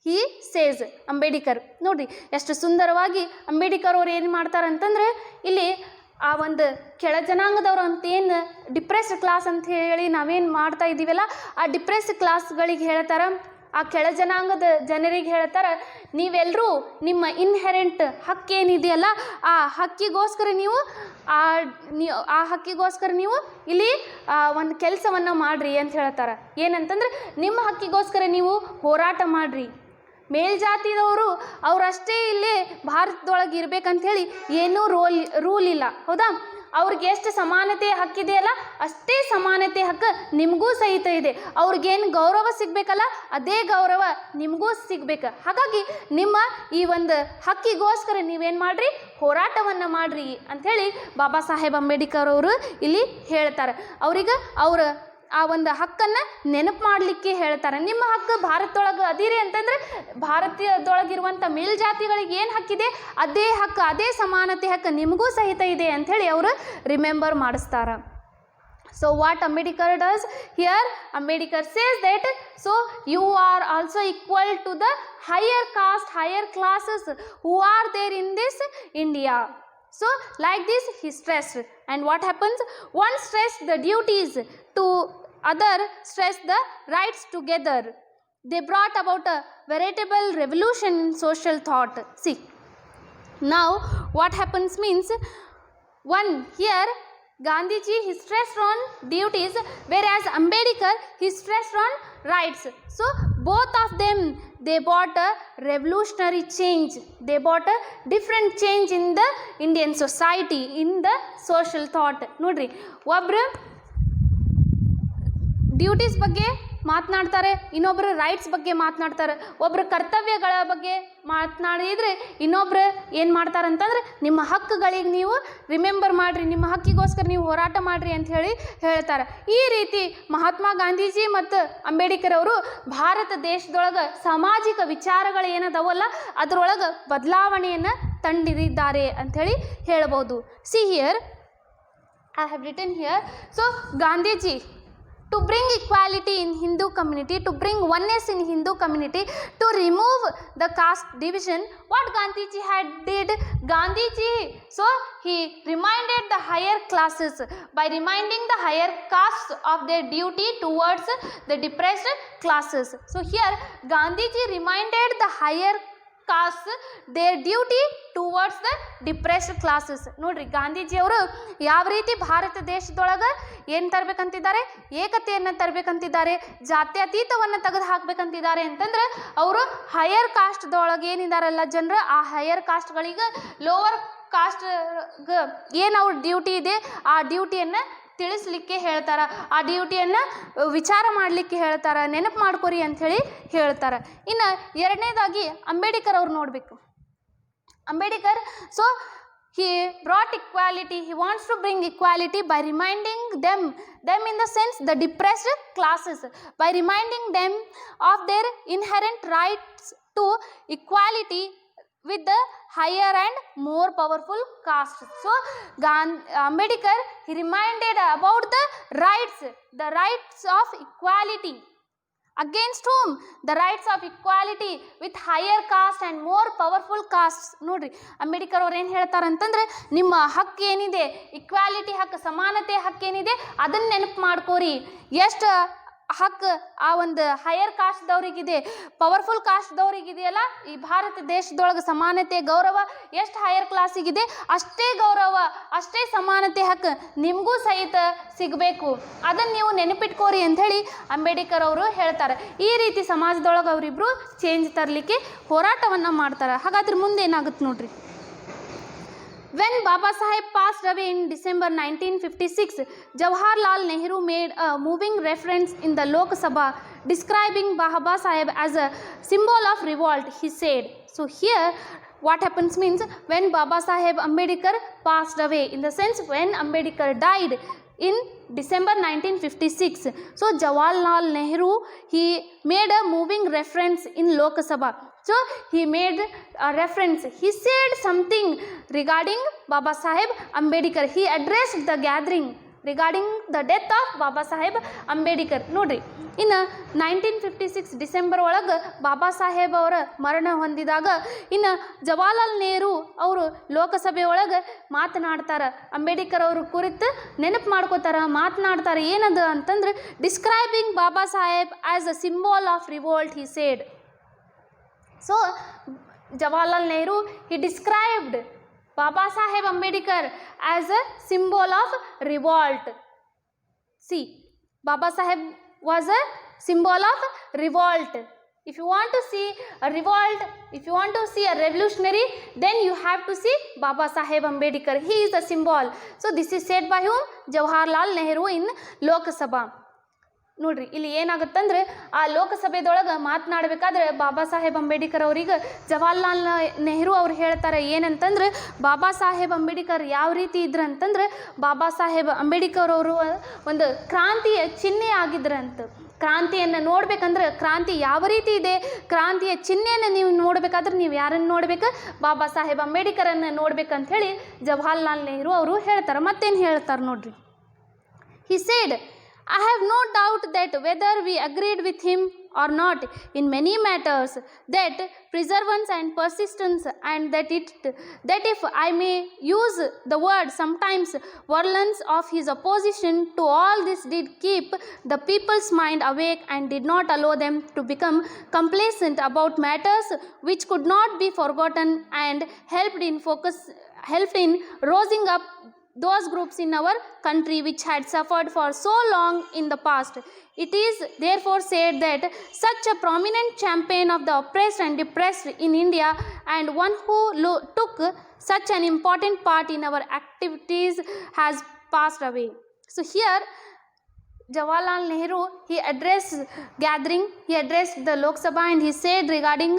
S1: He says Ambedkar. ನೋಡಿರಿ ಎಷ್ಟು ಸುಂದರವಾಗಿ ಅಂಬೇಡ್ಕರ್ ಅವ್ರು ಏನು ಮಾಡ್ತಾರೆ ಅಂತಂದರೆ ಇಲ್ಲಿ ಆ ಒಂದು ಕೆಳ ಜನಾಂಗದವ್ರು ಅಂತೇನು ಡಿಪ್ರೆಸ್ಡ್ ಕ್ಲಾಸ್ ಅಂತ ಹೇಳಿ ನಾವೇನು ಮಾಡ್ತಾ ಇದ್ದೀವಲ್ಲ, ಆ ಡಿಪ್ರೆಸ್ಡ್ ಕ್ಲಾಸ್ಗಳಿಗೆ ಹೇಳ್ತಾರೆ, ಆ ಕೆಳ ಜನಾಂಗದ ಜನರಿಗೆ ಹೇಳ್ತಾರೆ, ನೀವೆಲ್ಲರೂ ನಿಮ್ಮ ಇನ್ಹೆರೆಂಟ್ ಹಕ್ಕೇನಿದೆಯಲ್ಲ ಆ ಹಕ್ಕಿಗೋಸ್ಕರ ನೀವು ನೀವು ಇಲ್ಲಿ ಒಂದು ಕೆಲಸವನ್ನು ಮಾಡಿರಿ ಅಂತ ಹೇಳ್ತಾರೆ. ಏನಂತಂದ್ರೆ ನಿಮ್ಮ ಹಕ್ಕಿಗೋಸ್ಕರ ನೀವು ಹೋರಾಟ ಮಾಡಿರಿ. ಮೇಲ್ಜಾತಿದವರು ಅವರಷ್ಟೇ ಇಲ್ಲಿ ಭಾರತದೊಳಗೆ ಇರಬೇಕಂಥೇಳಿ ಏನೂ ರೂಲ್ ಇಲ್ಲ, ಹೌದಾ. ಅವ್ರಿಗೆ ಎಷ್ಟು ಸಮಾನತೆ ಹಕ್ಕಿದೆಯಲ್ಲ ಅಷ್ಟೇ ಸಮಾನತೆ ಹಕ್ಕು ನಿಮಗೂ ಸಹಿತ ಇದೆ. ಅವ್ರಿಗೇನು ಗೌರವ ಸಿಗಬೇಕಲ್ಲ ಅದೇ ಗೌರವ ನಿಮಗೂ ಸಿಗಬೇಕು. ಹಾಗಾಗಿ ನಿಮ್ಮ ಈ ಒಂದು ಹಕ್ಕಿಗೋಸ್ಕರ ನೀವೇನು ಮಾಡಿರಿ, ಹೋರಾಟವನ್ನು ಮಾಡಿರಿ ಅಂಥೇಳಿ ಬಾಬಾ ಸಾಹೇಬ್ ಅಂಬೇಡ್ಕರ್ ಅವರು ಇಲ್ಲಿ ಹೇಳ್ತಾರೆ. ಅವ್ರಿಗೆ ಆ ಒಂದು ಹಕ್ಕನ್ನು ನೆನಪು ಮಾಡಲಿಕ್ಕೆ ಹೇಳ್ತಾರೆ. ನಿಮ್ಮ ಹಕ್ಕು ಭಾರತದೊಳಗೆ ಅದಿರಿ ಅಂತಂದರೆ ಭಾರತದೊಳಗಿರುವಂಥ ಮೇಲ್ಜಾತಿಗಳಿಗೆ ಏನು ಹಕ್ಕಿದೆ ಅದೇ ಹಕ್ಕು, ಅದೇ ಸಮಾನತೆ ಹಕ್ಕು ನಿಮಗೂ ಸಹಿತ ಇದೆ ಅಂಥೇಳಿ ಅವರು ರಿಮೆಂಬರ್ ಮಾಡಿಸ್ತಾರೆ. So what Ambedkar does here, Ambedkar says that so you are also equal to the higher caste, higher classes who are there in this India. So like this he stressed, and what happens, one stressed the duties to other stressed the rights together. They brought about a veritable revolution in social thought. See now what happens means, one here Gandhiji he stressed on duties, whereas Ambedkar he stressed on rights. So both of them they brought a revolutionary change, they brought a different change in the Indian society, in the social thought. ನೋಡ್ರಿ, ಒಬ್ರು duties ಬಗ್ಗೆ ಮಾತನಾಡ್ತಾರೆ, ಇನ್ನೊಬ್ಬರು rights ಬಗ್ಗೆ ಮಾತನಾಡ್ತಾರೆ. ಒಬ್ಬರು ಕರ್ತವ್ಯಗಳ ಬಗ್ಗೆ ಮಾತನಾಡಿದರೆ ಇನ್ನೊಬ್ರು ಏನು ಮಾಡ್ತಾರೆ ಅಂತಂದ್ರೆ ನಿಮ್ಮ ಹಕ್ಕುಗಳಿಗೆ ನೀವು ರಿಮೆಂಬರ್ ಮಾಡಿರಿ, ನಿಮ್ಮ ಹಕ್ಕಿಗೋಸ್ಕರ ನೀವು ಹೋರಾಟ ಮಾಡಿರಿ ಅಂತ ಹೇಳಿ ಹೇಳ್ತಾರೆ. ಈ ರೀತಿ ಮಹಾತ್ಮ ಗಾಂಧೀಜಿ ಮತ್ತು ಅಂಬೇಡ್ಕರ್ ಅವರು ಭಾರತ ದೇಶದೊಳಗೆ ಸಾಮಾಜಿಕ ವಿಚಾರಗಳು ಏನದವಲ್ಲ ಅದರೊಳಗೆ ಬದಲಾವಣೆಯನ್ನು ತಂದಿದ್ದಾರೆ ಅಂಥೇಳಿ ಹೇಳ್ಬೋದು. See here I have written here, so Gandhiji to bring equality in Hindu community, to bring oneness in Hindu community, to remove the caste division, what Gandhiji had did, Gandhiji, so he reminded the higher classes by reminding the higher castes of their duty towards the depressed classes. So here Gandhiji reminded the higher caste their duty towards the depressed classes. ನೋಡ್ರಿ ಗಾಂಧೀಜಿಯವರು ಯಾವ ರೀತಿ ಭಾರತ ದೇಶದೊಳಗೆ ಏನು ತರಬೇಕಂತಿದ್ದಾರೆ, ಏಕತೆಯನ್ನು ತರಬೇಕಂತಿದ್ದಾರೆ, ಜಾತ್ಯತೀತವನ್ನು ತೆಗೆದು ಹಾಕಬೇಕಂತಿದ್ದಾರೆ ಅಂತಂದ್ರೆ ಅವರು ಹೈಯರ್ ಕಾಸ್ಟ್ದೊಳಗೆ ಏನಿದಾರಲ್ಲ ಜನರು, ಆ ಹೈಯರ್ ಕಾಸ್ಟ್ಗಳಿಗೆ ಲೋವರ್ ಕಾಸ್ಟ್ಗೆ ಏನು ಅವ್ರ ಡ್ಯೂಟಿ ಇದೆ ಆ ಡ್ಯೂಟಿಯನ್ನು ತಿಳಿಸ್ಲಿಕ್ಕೆ ಹೇಳ್ತಾರೆ, ಆ ಡ್ಯೂಟಿಯನ್ನು ವಿಚಾರ ಮಾಡಲಿಕ್ಕೆ ಹೇಳ್ತಾರೆ, ನೆನಪು ಮಾಡ್ಕೊರಿ ಅಂಥೇಳಿ ಹೇಳ್ತಾರೆ. ಇನ್ನು ಎರಡನೇದಾಗಿ ಅಂಬೇಡ್ಕರ್ ಅವ್ರು ನೋಡಬೇಕು. Ambedkar so he brought equality, he wants to bring equality by reminding them in the sense the depressed classes, by reminding them of their inherent rights to equality with the higher and more powerful caste. So Ambedkar, he reminded about the rights of equality. Against whom? The rights of equality with higher caste and more powerful castes. ನೋಡ್ರಿ ಅಂಬೇಡ್ಕರ್ ಅವ್ರು ಏನು ಹೇಳ್ತಾರೆ ಅಂತಂದ್ರೆ, ನಿಮ್ಮ ಹಕ್ಕು ಏನಿದೆ, equality ಹಕ್ಕು, ಸಮಾನತೆ ಹಕ್ಕು ಏನಿದೆ ಅದನ್ನ ನೆನಪು ಮಾಡ್ಕೋರಿ. ಎಷ್ಟು ಹಕ್ಕು ಆ ಒಂದು ಹೈಯರ್ ಕಾಸ್ಟ್ದವ್ರಿಗಿದೆ, ಪವರ್ಫುಲ್ ಕಾಸ್ಟ್ದವ್ರಿಗಿದೆಯಲ್ಲ, ಈ ಭಾರತ ದೇಶದೊಳಗೆ ಸಮಾನತೆ ಗೌರವ ಎಷ್ಟು ಹೈಯರ್ ಕ್ಲಾಸಿಗಿದೆ ಅಷ್ಟೇ ಗೌರವ, ಅಷ್ಟೇ ಸಮಾನತೆ ಹಕ್ಕು ನಿಮಗೂ ಸಹಿತ ಸಿಗಬೇಕು, ಅದನ್ನು ನೀವು ನೆನಪಿಟ್ಕೋರಿ ಅಂಥೇಳಿ ಅಂಬೇಡ್ಕರ್ ಅವರು ಹೇಳ್ತಾರೆ. ಈ ರೀತಿ ಸಮಾಜದೊಳಗೆ ಅವರಿಬ್ಬರು ಚೇಂಜ್ ತರಲಿಕ್ಕೆ ಹೋರಾಟವನ್ನು ಮಾಡ್ತಾರೆ. ಹಾಗಾದ್ರೆ ಮುಂದೆ ಏನಾಗುತ್ತೆ ನೋಡ್ರಿ. When Baba Saheb passed away in December 1956, Jawaharlal Nehru made a moving reference in the Lok Sabha describing Baba Saheb as a symbol of revolt, he said. So here what happens means, when Baba Saheb Ambedkar passed away, in the sense when Ambedkar died in December 1956, so Jawaharlal Nehru, he made a moving reference in Lok Sabha. So he made a reference, he said something regarding Baba Saheb Ambedkar. He addressed the gathering regarding the death of Baba Saheb Ambedkar. ನೋಡ್ರಿ, ಇನ್ನು 1956 December ಒಳಗೆ ಬಾಬಾ ಸಾಹೇಬ್ ಅವರ ಮರಣ ಹೊಂದಿದಾಗ ಇನ್ನು ಜವಾಹರ್ಲಾಲ್ ನೆಹರು ಅವರು ಲೋಕಸಭೆ ಒಳಗೆ ಮಾತನಾಡ್ತಾರೆ, ಅಂಬೇಡ್ಕರ್ ಅವರು ಕುರಿತು ನೆನಪು ಮಾಡ್ಕೋತಾರೆ, ಮಾತನಾಡ್ತಾರೆ. ಏನದು ಅಂತಂದ್ರೆ, describing Baba Saheb as a symbol of revolt, he said. So Jawaharlal Nehru, he described Baba Saheb Ambedkar as a symbol of revolt. See, Baba Saheb was a symbol of revolt. If you want to see a revolt, if you want to see a revolutionary, then you have to see Baba Saheb Ambedkar. He is a symbol. So this is said by whom? Jawaharlal Nehru in Lok Sabha. ನೋಡ್ರಿ, ಇಲ್ಲಿ ಏನಾಗುತ್ತಂದ್ರೆ, ಆ ಲೋಕಸಭೆದೊಳಗೆ ಮಾತನಾಡಬೇಕಾದ್ರೆ ಬಾಬಾ ಸಾಹೇಬ್ ಅಂಬೇಡ್ಕರ್ ಅವ್ರಿಗೆ ಜವಾಹರ್ಲಾಲ್ ನೆಹರು ಅವ್ರು ಹೇಳ್ತಾರೆ ಏನಂತಂದ್ರೆ, ಬಾಬಾ ಸಾಹೇಬ್ ಅಂಬೇಡ್ಕರ್ ಯಾವ ರೀತಿ ಇದ್ರು ಅಂತಂದ್ರೆ, ಬಾಬಾ ಸಾಹೇಬ್ ಅಂಬೇಡ್ಕರ್ ಅವರು ಒಂದು ಕ್ರಾಂತಿಯ ಚಿಹ್ನೆ ಆಗಿದ್ರಂತ. ಕ್ರಾಂತಿಯನ್ನು ನೋಡ್ಬೇಕಂದ್ರೆ, ಕ್ರಾಂತಿ ಯಾವ ರೀತಿ ಇದೆ, ಕ್ರಾಂತಿಯ ಚಿಹ್ನೆಯನ್ನು ನೀವು ನೋಡಬೇಕಾದ್ರೆ ನೀವು ಯಾರನ್ನು ನೋಡ್ಬೇಕು? ಬಾಬಾ ಸಾಹೇಬ್ ಅಂಬೇಡ್ಕರನ್ನು ನೋಡ್ಬೇಕಂತ ಹೇಳಿ ಜವಾಹರ್ಲಾಲ್ ನೆಹರು ಅವರು ಹೇಳ್ತಾರೆ. ಮತ್ತೇನು ಹೇಳ್ತಾರೆ ನೋಡ್ರಿ. He said, I have no doubt that whether we agreed with him or not in many matters, that perseverance and persistence, and that if I may use the word sometimes, virulence of his opposition to all this did keep the people's mind awake and did not allow them to become complacent about matters which could not be forgotten, and helped in rousing up those groups in our country which had suffered for so long in the past. It is therefore said that such a prominent champion of the oppressed and depressed in India, and one who took such an important part in our activities, has passed away. So here Jawaharlal Nehru, he addressed gathering, he addressed the Lok Sabha, and he said regarding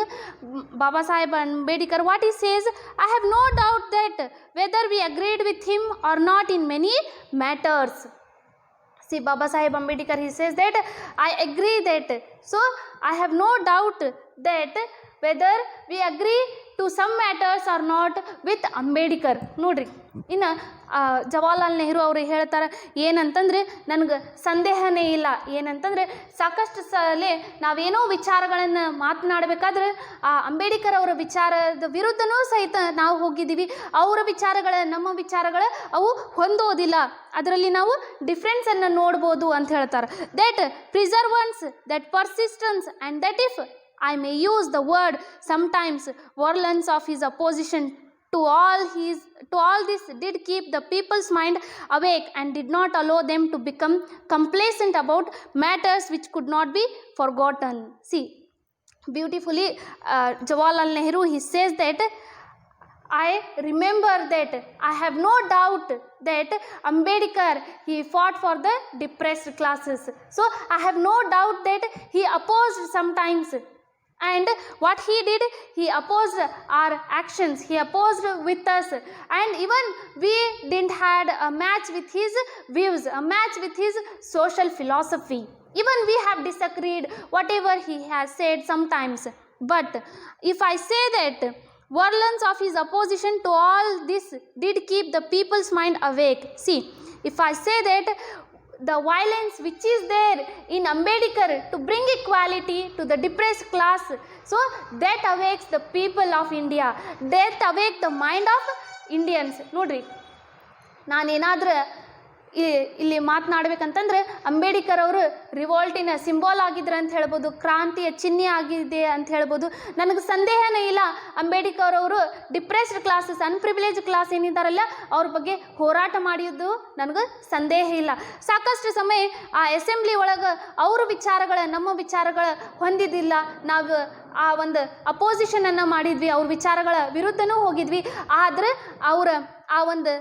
S1: Baba Saheb Ambedkar, what he says, I have no doubt that whether we agreed with him or not in many matters. See, Baba Saheb Ambedkar, he says that I agree that, so I have no doubt that whether we agree to some matters or not with Ambedkar. ನೋಡ್ರಿ, ಇನ್ನು ಜವಾಹರ್ಲಾಲ್ ನೆಹರು ಅವರು ಹೇಳ್ತಾರೆ ಏನಂತಂದರೆ, ನನಗೆ ಸಂದೇಹನೇ ಇಲ್ಲ ಏನಂತಂದರೆ, ಸಾಕಷ್ಟು ಸಲ ನಾವೇನೋ ವಿಚಾರಗಳನ್ನು ಮಾತನಾಡಬೇಕಾದ್ರೆ ಅಂಬೇಡ್ಕರ್ ಅವರ ವಿಚಾರದ ವಿರುದ್ಧನೂ ಸಹಿತ ನಾವು ಹೋಗಿದ್ದೀವಿ. ಅವರ ನಮ್ಮ ವಿಚಾರಗಳು ಅವು ಹೊಂದೋದಿಲ್ಲ, ಅದರಲ್ಲಿ ನಾವು ಡಿಫ್ರೆನ್ಸನ್ನು ನೋಡ್ಬೋದು ಅಂತ ಹೇಳ್ತಾರೆ. That perseverance, that persistence and that if I may use the word sometimes, virulence of his opposition to all this did keep the people's mind awake and did not allow them to become complacent about matters which could not be forgotten. See, beautifully, Jawaharlal Nehru, he says that, I remember that, I have no doubt that Ambedkar, he fought for the depressed classes. So, I have no doubt that he opposed sometimes. And what he did, he opposed our actions, he opposed with us, and even we didn't had a match with his views, a match with his social philosophy. Even we have disagreed whatever he has said sometimes. But if I say that virulence of his opposition to all this did keep the people's mind awake. See, if I say that the violence which is there in Ambedkar to bring equality to the depressed class, so that awakes the people of India, that awake the mind of Indians. ನೋಡ್ರಿ, ನಾನೇನಾದರೂ ಇಲ್ಲಿ ಮಾತನಾಡಬೇಕಂತಂದ್ರೆ, ಅಂಬೇಡ್ಕರ್ ಅವರು ರಿವೋಲ್ಟಿನ symbol ಆಗಿದ್ರು ಅಂತ ಹೇಳ್ಬೋದು, ಕ್ರಾಂತಿಯ ಚಿಹ್ನೆ ಆಗಿದೆ ಅಂತ ಹೇಳ್ಬೋದು. ನನಗೆ ಸಂದೇಹನೇ ಇಲ್ಲ, ಅಂಬೇಡ್ಕರ್ ಅವರು ಡಿಪ್ರೆಸ್ಡ್ ಕ್ಲಾಸಸ್, ಅನ್ಪ್ರಿವಿಲೇಜ್ ಕ್ಲಾಸ್ ಏನಿದ್ದಾರಲ್ಲ ಅವ್ರ ಬಗ್ಗೆ ಹೋರಾಟ ಮಾಡಿದ್ದು ನನಗೆ ಸಂದೇಹ ಇಲ್ಲ. ಸಾಕಷ್ಟು ಸಮಯ ಆ ಅಸೆಂಬ್ಲಿ ಒಳಗೆ ಅವ್ರ ವಿಚಾರಗಳ ನಮ್ಮ ವಿಚಾರಗಳ ಹೊಂದಿದ್ದಿಲ್ಲ, ನಾವು ಆ ಒಂದು ಅಪೋಸಿಷನನ್ನು ಮಾಡಿದ್ವಿ, ಅವ್ರ ವಿಚಾರಗಳ ವಿರುದ್ಧನೂ ಹೋಗಿದ್ವಿ. ಆದರೆ ಅವರ ಆ ಒಂದು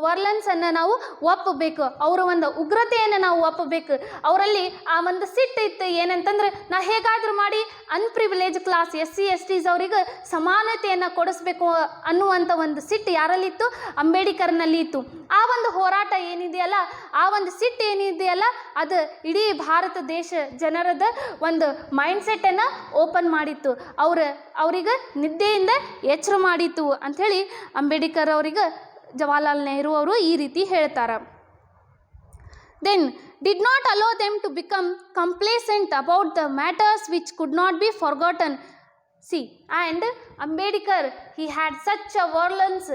S1: ವರ್ಲೆನ್ಸನ್ನು ನಾವು ಒಪ್ಪಬೇಕು, ಅವರ ಒಂದು ಉಗ್ರತೆಯನ್ನು ನಾವು ಒಪ್ಪಬೇಕು. ಅವರಲ್ಲಿ ಆ ಒಂದು ಸಿಟ್ಟು ಇತ್ತು ಏನಂತಂದ್ರೆ, ನಾ ಹೇಗಾದರೂ ಮಾಡಿ ಅನ್ಪ್ರಿವಿಲೇಜ್ ಕ್ಲಾಸ್ SC STs ಅವರಿಗೆ ಸಮಾನತೆಯನ್ನು ಕೊಡಿಸ್ಬೇಕು ಅನ್ನುವಂಥ ಒಂದು ಸಿಟ್ಟು ಯಾರಲ್ಲಿತ್ತು? ಅಂಬೇಡ್ಕರ್ನಲ್ಲಿ ಇತ್ತು. ಆ ಒಂದು ಹೋರಾಟ ಏನಿದೆಯಲ್ಲ, ಆ ಒಂದು ಸಿಟ್ಟು ಏನಿದೆಯಲ್ಲ, ಅದು ಇಡೀ ಭಾರತ ದೇಶ ಜನರದ ಒಂದು ಮೈಂಡ್ಸೆಟ್ಟನ್ನು ಓಪನ್ ಮಾಡಿತ್ತು, ಅವ್ರಿಗೆ ನಿದ್ದೆಯಿಂದ ಎಚ್ಚರ ಮಾಡಿತ್ತು ಅಂಥೇಳಿ ಅಂಬೇಡ್ಕರ್ ಅವರಿಗೆ ಜವಾಹರ್ಲಾಲ್ ನೆಹರು ಅವರು ಈ ರೀತಿ ಹೇಳ್ತಾರೆ. Then did not allow them to become complacent about the matters which could not be forgotten. See, and Ambedkar, he had such a virulence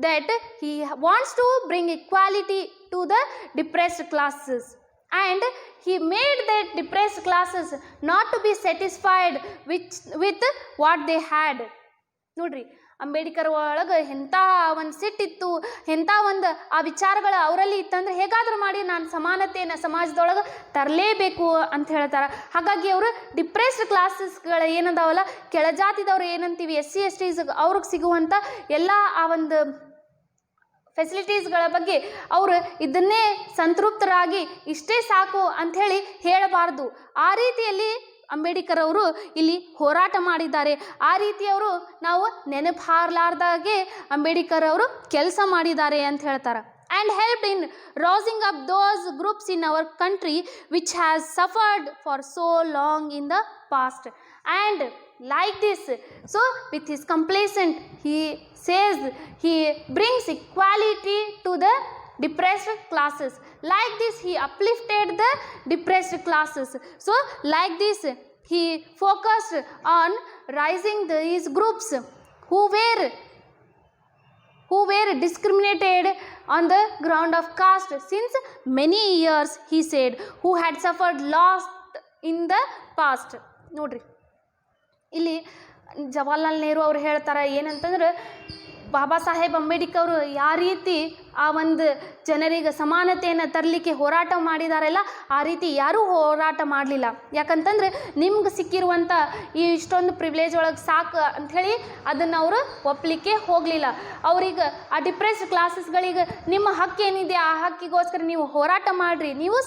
S1: that he wants to bring equality to the depressed classes, and he made that depressed classes not to be satisfied with what they had. ನೋಡ್ರಿ, ಅಂಬೇಡ್ಕರ್ ಒಳಗೆ ಎಂಥ ಒಂದು ಸಿಟ್ಟಿತ್ತು, ಎಂಥ ಒಂದು ಆ ವಿಚಾರಗಳು ಅವರಲ್ಲಿ ಇತ್ತಂದ್ರೆ, ಹೇಗಾದರೂ ಮಾಡಿ ನಾನು ಸಮಾನತೆಯನ್ನು ಸಮಾಜದೊಳಗೆ ತರಲೇಬೇಕು ಅಂತ ಹೇಳ್ತಾರೆ. ಹಾಗಾಗಿ ಅವರು ಡಿಪ್ರೆಸ್ಡ್ ಕ್ಲಾಸಸ್ಗಳು ಏನದಾವಲ್ಲ, ಕೆಳಜಾತಿದವ್ರು ಏನಂತೀವಿ SC STs, ಅವ್ರಿಗೆ ಸಿಗುವಂಥ ಎಲ್ಲ ಆ ಒಂದು ಫೆಸಿಲಿಟೀಸ್ಗಳ ಬಗ್ಗೆ ಅವರು ಇದನ್ನೇ ಸಂತೃಪ್ತರಾಗಿ ಇಷ್ಟೇ ಸಾಕು ಅಂಥೇಳಿ ಹೇಳಬಾರ್ದು. ಆ ರೀತಿಯಲ್ಲಿ ಅಂಬೇಡ್ಕರ್ ಅವರು ಇಲ್ಲಿ ಹೋರಾಟ ಮಾಡಿದ್ದಾರೆ. ಆ ರೀತಿಯವರು ನಾವು ನೆನಪಾರ್ಲಾರ್ದಾಗೆ ಅಂಬೇಡ್ಕರ್ ಅವರು ಕೆಲಸ ಮಾಡಿದ್ದಾರೆ ಅಂತ ಹೇಳ್ತಾರೆ. And help in rousing up those groups in our country which has suffered for so long in the past. And like this, so with his complacent, he says he brings equality to the depressed classes. Like this, he uplifted the depressed classes. So like this, he focused on rising these groups who were discriminated on the ground of caste since many years, he said, who had suffered loss in the past. ನೋಡ್ರಿ, ಇಲ್ಲಿ ಜವಾಹರ್ಲಾಲ್ ನೆಹರು ಅವರು ಹೇಳ್ತಾರೆ ಏನಂತಂದ್ರೆ, ಬಾಬಾ ಸಾಹೇಬ್ ಅಂಬೇಡ್ಕರ್ ಅವರು ಯಾವ ರೀತಿ ಆ ಒಂದು ಜನರಿಗೆ ಸಮಾನತೆಯನ್ನು ತರಲಿಕ್ಕೆ ಹೋರಾಟ ಮಾಡಿದಾರಲ್ಲ, ಆ ರೀತಿ ಯಾರೂ ಹೋರಾಟ ಮಾಡಲಿಲ್ಲ. ಯಾಕಂತಂದ್ರೆ ನಿಮ್ಗೆ ಸಿಕ್ಕಿರುವಂಥ ಈ ಇಷ್ಟೊಂದು ಪ್ರಿವಿಲೇಜ್ ಒಳಗೆ ಸಾಕು ಅಂಥೇಳಿ ಅದನ್ನು ಅವರು ಒಪ್ಪಲಿಕ್ಕೆ ಹೋಗಲಿಲ್ಲ. ಅವ್ರಿಗೆ ಆ ಡಿಪ್ರೆಸ್ಡ್ ಕ್ಲಾಸಸ್ಗಳಿಗೆ ನಿಮ್ಮ ಹಕ್ಕೇನಿದೆ ಆ ಹಕ್ಕಿಗೋಸ್ಕರ ನೀವು ಹೋರಾಟ ಮಾಡಿರಿ, ನಿಮಗೂ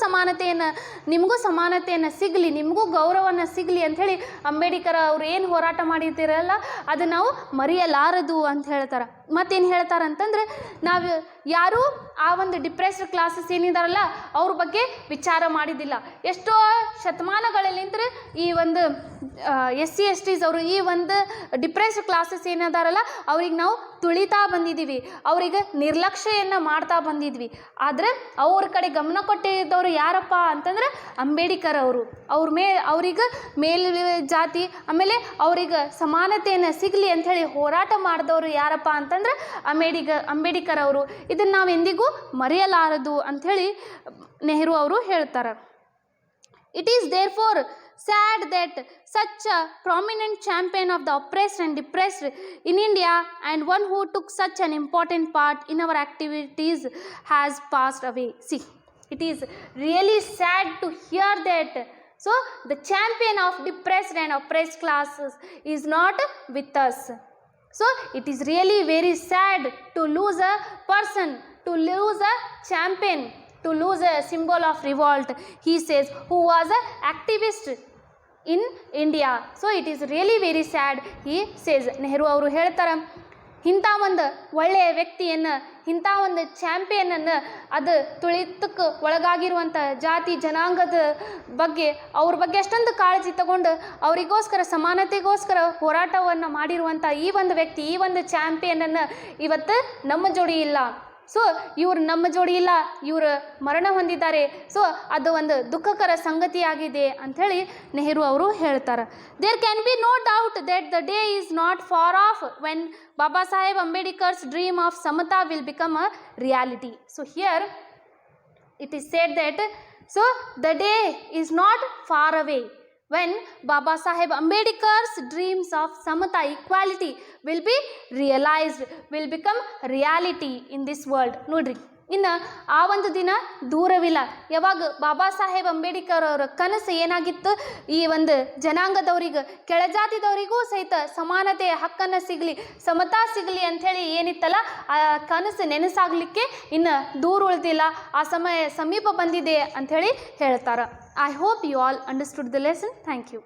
S1: ಸಮಾನತೆಯನ್ನು ಸಿಗಲಿ, ನಿಮಗೂ ಗೌರವನ ಸಿಗಲಿ ಅಂಥೇಳಿ ಅಂಬೇಡ್ಕರ್ ಅವ್ರು ಏನು ಹೋರಾಟ ಮಾಡಿದ್ದೀರಲ್ಲ ಅದು ನಾವು ಮರೆಯಲಾರದು ಅಂತ ಹೇಳ್ತಾರೆ. ಮತ್ತೇನು ಹೇಳ್ತಾರೆ ಅಂತಂದರೆ, ನಾವು ಯಾರೂ ಆ ಒಂದು ಡಿಪ್ರೆಸ್ಡ್ ಕ್ಲಾಸಸ್ ಏನಿದಾರಲ್ಲ ಅವ್ರ ಬಗ್ಗೆ ವಿಚಾರ ಮಾಡಿದ್ದಿಲ್ಲ. ಎಷ್ಟೋ ಶತಮಾನಗಳಲ್ಲಿಂದ್ರೆ ಈ ಒಂದು SC STs ಅವರು ಈ ಒಂದು ಡಿಪ್ರೆಸ್ಡ್ ಕ್ಲಾಸಸ್ ಏನದಾರಲ್ಲ ಅವ್ರಿಗೆ ನಾವು ತುಳಿತಾ ಬಂದಿದ್ದೀವಿ, ಅವ್ರಿಗೆ ನಿರ್ಲಕ್ಷ್ಯವನ್ನು ಮಾಡ್ತಾ ಬಂದಿದ್ವಿ. ಆದರೆ ಅವ್ರ ಕಡೆ ಗಮನ ಕೊಟ್ಟಿದ್ದವರು ಯಾರಪ್ಪ ಅಂತಂದ್ರೆ ಅಂಬೇಡ್ಕರ್ ಅವರು. ಅವ್ರಿಗೆ ಮೇಲ್ ಜಾತಿ ಆಮೇಲೆ ಅವ್ರಿಗೆ ಸಮಾನತೆಯನ್ನು ಸಿಗಲಿ ಅಂಥೇಳಿ ಹೋರಾಟ ಮಾಡಿದವರು ಯಾರಪ್ಪ ಅಂತಂದ್ರೆ ಅಂಬೇಡ್ಕರ್ ಅವರು. ಇದನ್ನು ನಾವು ಎಂದಿಗೂ ಮರೆಯಲಾರದು ಅಂಥೇಳಿ ನೆಹರು ಅವರು ಹೇಳ್ತಾರೆ. It is therefore sad that such a prominent champion of the oppressed and depressed in India and one who took such an important part in our activities has passed away. See, it is really sad to hear that. So, the champion of depressed and oppressed classes is not with us. So, it is really very sad to lose a person, to lose a champion, to lose a symbol of revolt, he says, who was an activist in India. So it is really very sad, he says. Nehru ಅವರು ಹೇಳ್ತಾರೆ, ಇಂಥ ಒಂದು ಒಳ್ಳೆಯ ವ್ಯಕ್ತಿಯನ್ನು, ಇಂಥ ಒಂದು ಚಾಂಪಿಯನನ್ನು ಅದು ತುಳಿತಕ್ಕೆ ಒಳಗಾಗಿರುವಂಥ ಜಾತಿ ಜನಾಂಗದ ಬಗ್ಗೆ ಅವ್ರ ಬಗ್ಗೆ ಅಷ್ಟೊಂದು ಕಾಳಜಿ ತಗೊಂಡು ಅವರಿಗೋಸ್ಕರ ಸಮಾನತೆಗೋಸ್ಕರ ಹೋರಾಟವನ್ನು ಮಾಡಿರುವಂಥ ಈ ಒಂದು ವ್ಯಕ್ತಿ, ಈ ಒಂದು ಚಾಂಪಿಯನನ್ನು ಇವತ್ತು ನಮ್ಮ ಜೋಡಿ ಇಲ್ಲ. ಸೊ ಇವರು ನಮ್ಮ ಜೋಡಿ ಇಲ್ಲ, ಇವರು ಮರಣ ಹೊಂದಿದ್ದಾರೆ. ಸೊ ಅದು ಒಂದು ದುಃಖಕರ ಸಂಗತಿಯಾಗಿದೆ ಅಂಥೇಳಿ ನೆಹರು ಅವರು ಹೇಳ್ತಾರೆ. There can be no doubt that the day is not far off when Baba Saheb Ambedkar's dream of samata will become a reality. So here it is said that so the day is not far away when Baba Saheb Ambedkar's dreams of samata, equality will be realized, will become reality in this world. ನೋಡ್ರಿ, ಇನ್ನು ಆ ಒಂದು ದಿನ ದೂರವಿಲ್ಲ. ಯಾವಾಗ ಬಾಬಾ ಸಾಹೇಬ್ ಅಂಬೇಡ್ಕರ್ ಅವರ ಕನಸು ಏನಾಗಿತ್ತು, ಈ ಒಂದು ಜನಾಂಗದವ್ರಿಗೆ, ಕೆಳಜಾತಿದವರಿಗೂ ಸಹಿತ ಸಮಾನತೆಯ ಹಕ್ಕನ್ನು ಸಿಗಲಿ, ಸಮತಾ ಸಿಗಲಿ ಅಂಥೇಳಿ ಏನಿತ್ತಲ್ಲ, ಆ ಕನಸು ನೆನಸಾಗಲಿಕ್ಕೆ ಇನ್ನು ದೂರ ಉಳಿದಿಲ್ಲ, ಆ ಸಮಯ ಸಮೀಪ ಬಂದಿದೆ ಅಂಥೇಳಿ ಹೇಳ್ತಾರೆ. I hope you all understood the lesson. Thank you.